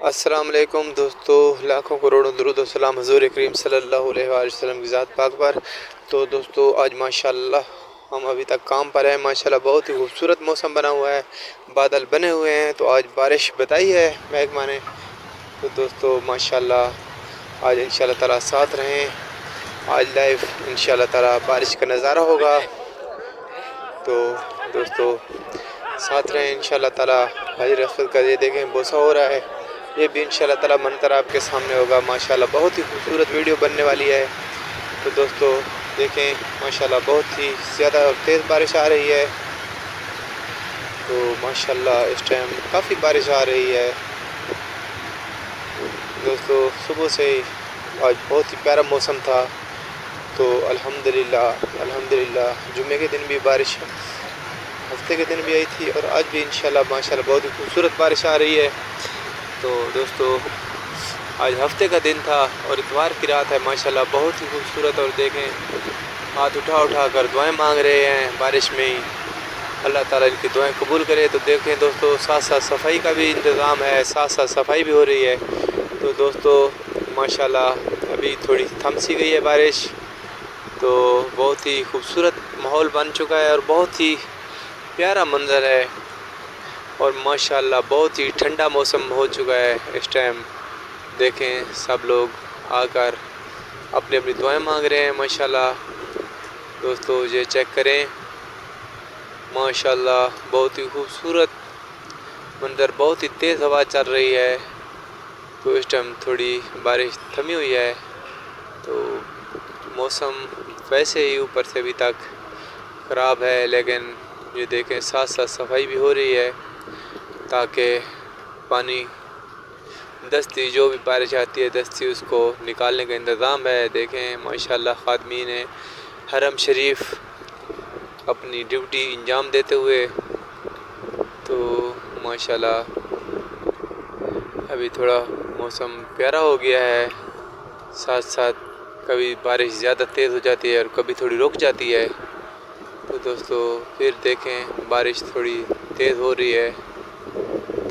السلام علیکم دوستو، لاکھوں کروڑوں درود و سلام حضور کریم صلی اللہ علیہ وآلہ وسلم کی ذات پاک پر۔ تو دوستو آج ماشاءاللہ ہم ابھی تک کام پر ہیں۔ ماشاءاللہ بہت ہی خوبصورت موسم بنا ہوا ہے، بادل بنے ہوئے ہیں، تو آج بارش بتائی ہے محکمہ نے۔ تو دوستو ماشاءاللہ آج انشاءاللہ تعالیٰ ساتھ رہیں، آج لائیو انشاءاللہ تعالیٰ بارش کا نظارہ ہوگا۔ تو دوستو ساتھ رہیں انشاءاللہ تعالیٰ۔ حاضر رسول کا یہ دیکھیں بوسہ ہو رہا ہے، یہ بھی انشاءاللہ تعالیٰ منظر آپ کے سامنے ہوگا۔ ماشاءاللہ بہت ہی خوبصورت ویڈیو بننے والی ہے۔ تو دوستو دیکھیں ماشاءاللہ بہت ہی زیادہ اور تیز بارش آ رہی ہے۔ تو ماشاءاللہ اس ٹائم کافی بارش آ رہی ہے دوستو، صبح سے ہی آج بہت ہی پیارا موسم تھا۔ تو الحمدللہ جمعے کے دن بھی بارش، ہفتے کے دن بھی آئی تھی، اور آج بھی انشاءاللہ ماشاءاللہ بہت ہی خوبصورت بارش آ رہی ہے۔ تو دوستو آج ہفتے کا دن تھا اور اتوار کی رات ہے، ماشاءاللہ بہت ہی خوبصورت۔ اور دیکھیں ہاتھ اٹھا کر دعائیں مانگ رہے ہیں بارش میں ہی، اللہ تعالیٰ ان کی دعائیں قبول کرے۔ تو دیکھیں دوستو ساتھ ساتھ صفائی کا بھی انتظام ہے، ساتھ ساتھ صفائی بھی ہو رہی ہے۔ تو دوستو ماشاءاللہ ابھی تھوڑی تھم سی گئی ہے بارش، تو بہت ہی خوبصورت ماحول بن چکا ہے اور بہت ہی پیارا منظر ہے، اور ماشاءاللہ بہت ہی ٹھنڈا موسم ہو چکا ہے اس ٹائم۔ دیکھیں سب لوگ آ کر اپنی اپنی دعائیں مانگ رہے ہیں ماشاءاللہ۔ دوستو یہ چیک کریں ماشاءاللہ بہت ہی خوبصورت منظر، بہت ہی تیز ہوا چل رہی ہے۔ تو اس ٹائم تھوڑی بارش تھمی ہوئی ہے، تو موسم ویسے ہی اوپر سے ابھی تک خراب ہے، لیکن یہ دیکھیں ساتھ ساتھ صفائی بھی ہو رہی ہے، تاکہ پانی دستی جو بھی بارش آتی ہے دستی اس کو نکالنے کا انتظام ہے۔ دیکھیں ماشاءاللہ خادمین حرم شریف اپنی ڈیوٹی انجام دیتے ہوئے۔ تو ماشاءاللہ ابھی تھوڑا موسم پیارا ہو گیا ہے، ساتھ ساتھ کبھی بارش زیادہ تیز ہو جاتی ہے اور کبھی تھوڑی رک جاتی ہے۔ تو دوستو پھر دیکھیں بارش تھوڑی تیز ہو رہی ہے،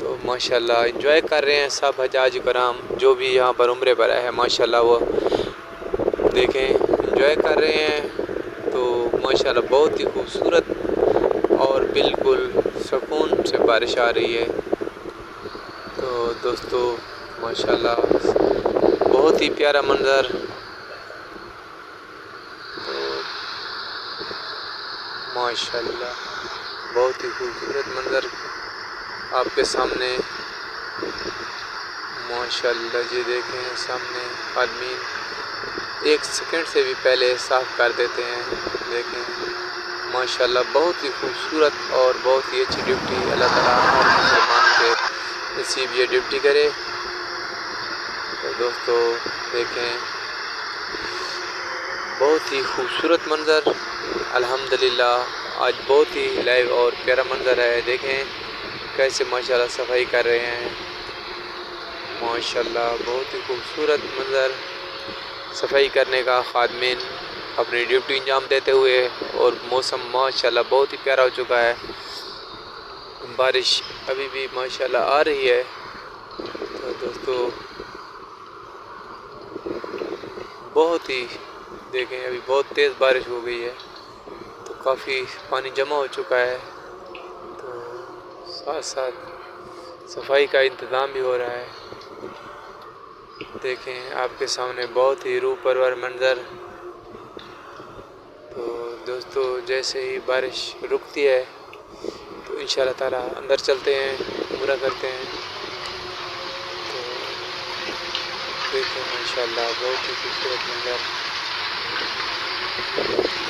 تو ماشاءاللہ انجوائے کر رہے ہیں سب حجاج کرام جو بھی یہاں پر عمرے پر آئے ہیں، ماشاءاللہ وہ دیکھیں انجوائے کر رہے ہیں۔ تو ماشاءاللہ بہت ہی خوبصورت اور بالکل سکون سے بارش آ رہی ہے۔ تو دوستو ماشاءاللہ بہت ہی پیارا منظر، تو ماشاءاللہ بہت ہی خوبصورت منظر آپ کے سامنے۔ ماشاءاللہ جی دیکھیں سامنے آدمین ایک سیکنڈ سے بھی پہلے صاف کر دیتے ہیں۔ دیکھیں ماشاءاللہ بہت ہی خوبصورت اور بہت ہی اچھی ڈیوٹی اللہ تعالیٰ ہر مسلمان کے نصیب یہ ڈیوٹی کرے۔ تو دوستو دیکھیں بہت ہی خوبصورت منظر، الحمدللہ آج بہت ہی لائیو اور پیارا منظر ہے۔ دیکھیں کیسے ماشاءاللہ صفائی کر رہے ہیں، ماشاءاللہ بہت ہی خوبصورت منظر صفائی کرنے کا، خادمین اپنی ڈیوٹی انجام دیتے ہوئے، اور موسم ماشاءاللہ بہت ہی پیارا ہو چکا ہے۔ بارش ابھی بھی ماشاءاللہ آ رہی ہے۔ تو دوستو بہت ہی دیکھیں ابھی بہت تیز بارش ہو گئی ہے، تو کافی پانی جمع ہو چکا ہے، تو ساتھ ساتھ صفائی کا انتظام بھی ہو رہا ہے۔ دیکھیں آپ کے سامنے بہت ہی روح پرور منظر۔ تو دوستو جیسے ہی بارش رکتی ہے تو انشاءاللہ تعالیٰ اندر چلتے ہیں، عمرہ کرتے ہیں۔ تو دیکھیں ماشاءاللہ بہت ہی خوبصورت منظر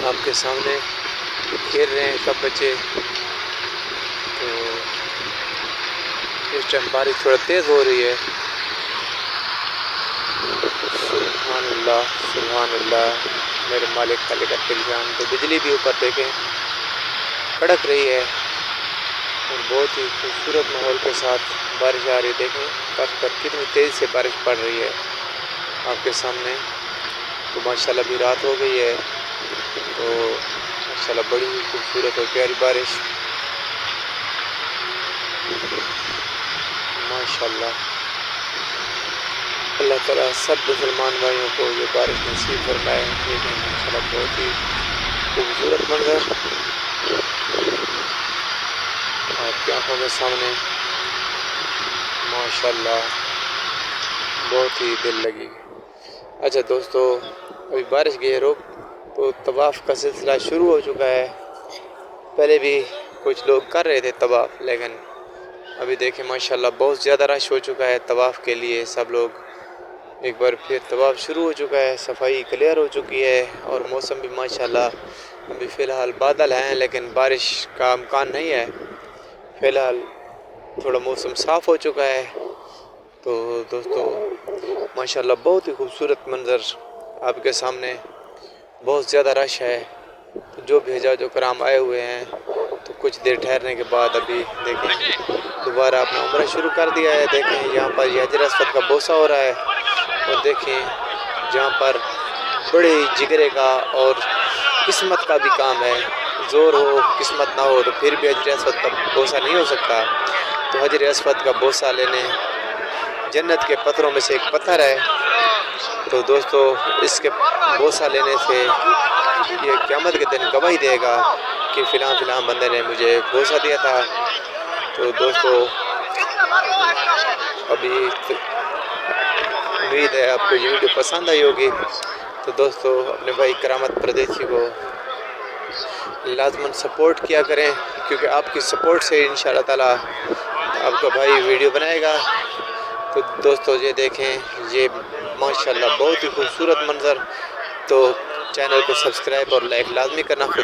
آپ کے سامنے، کھیل رہے ہیں سب بچے۔ تو اس ٹائم بارش تھوڑا تیز ہو رہی ہے، سبحان اللہ میرے مالک خالق جان۔ تو بجلی بھی اوپر دیکھیں کڑک رہی ہے، اور بہت ہی خوبصورت ماحول کے ساتھ بارش آ رہی ہے۔ دیکھیں پر کتنی تیز سے بارش پڑ رہی ہے آپ کے سامنے۔ تو ماشاءاللہ ابھی رات ہو گئی ہے، تو ماشاءاللہ بڑی ہی خوبصورت اور پیاری بارش ماشاءاللہ اللہ تعالیٰ سب مسلمان بھائیوں کو یہ بارش نصیب فرمائے. یہ ماشاءاللہ بہت ہی خوبصورت منظر آپ کی آنکھوں کے سامنے ماشاءاللہ بہت ہی دل لگی. اچھا دوستو ابھی بارش گئی رک تو طواف کا سلسلہ شروع ہو چکا ہے. پہلے بھی کچھ لوگ کر رہے تھے طواف لیکن ابھی دیکھیں ماشاءاللہ بہت زیادہ رش ہو چکا ہے طواف کے لیے. سب لوگ ایک بار پھر طواف شروع ہو چکا ہے. صفائی کلیئر ہو چکی ہے اور موسم بھی ماشاءاللہ ابھی فی الحال بادل ہیں لیکن بارش کا امکان نہیں ہے. فی الحال تھوڑا موسم صاف ہو چکا ہے. تو دوستو ماشاءاللہ بہت ہی خوبصورت منظر آپ کے سامنے. بہت زیادہ رش ہے. جو بھی حجاج و کرام آئے ہوئے ہیں تو کچھ دیر ٹھہرنے کے بعد ابھی دیکھیں دوبارہ اپنا عمرہ شروع کر دیا ہے. دیکھیں یہاں پر یہ حجر اسود کا بوسہ ہو رہا ہے اور دیکھیں جہاں پر بڑے جگرے کا اور قسمت کا بھی کام ہے. زور ہو قسمت نہ ہو تو پھر بھی حجر اسود کا بوسہ نہیں ہو سکتا. تو حجر اسود کا بوسہ لینے جنت کے پتھروں میں سے ایک پتھر ہے. تو دوستو اس کے بوسہ لینے سے یہ قیامت کے دن گواہی دے گا کہ فلاں فلاں بندے نے مجھے بوسہ دیا تھا. تو دوستو ابھی امید ہے آپ کو یہ ویڈیو پسند آئی ہوگی. تو دوستو اپنے بھائی کرامت پردیسی کو لازماً سپورٹ کیا کریں کیونکہ آپ کی سپورٹ سے انشاءاللہ تعالیٰ آپ کا بھائی ویڈیو بنائے گا. تو دوستو یہ دیکھیں یہ ماشاءاللہ بہت ہی خوبصورت منظر. تو چینل کو سبسکرائب اور لائک لازمی کرنا. خدا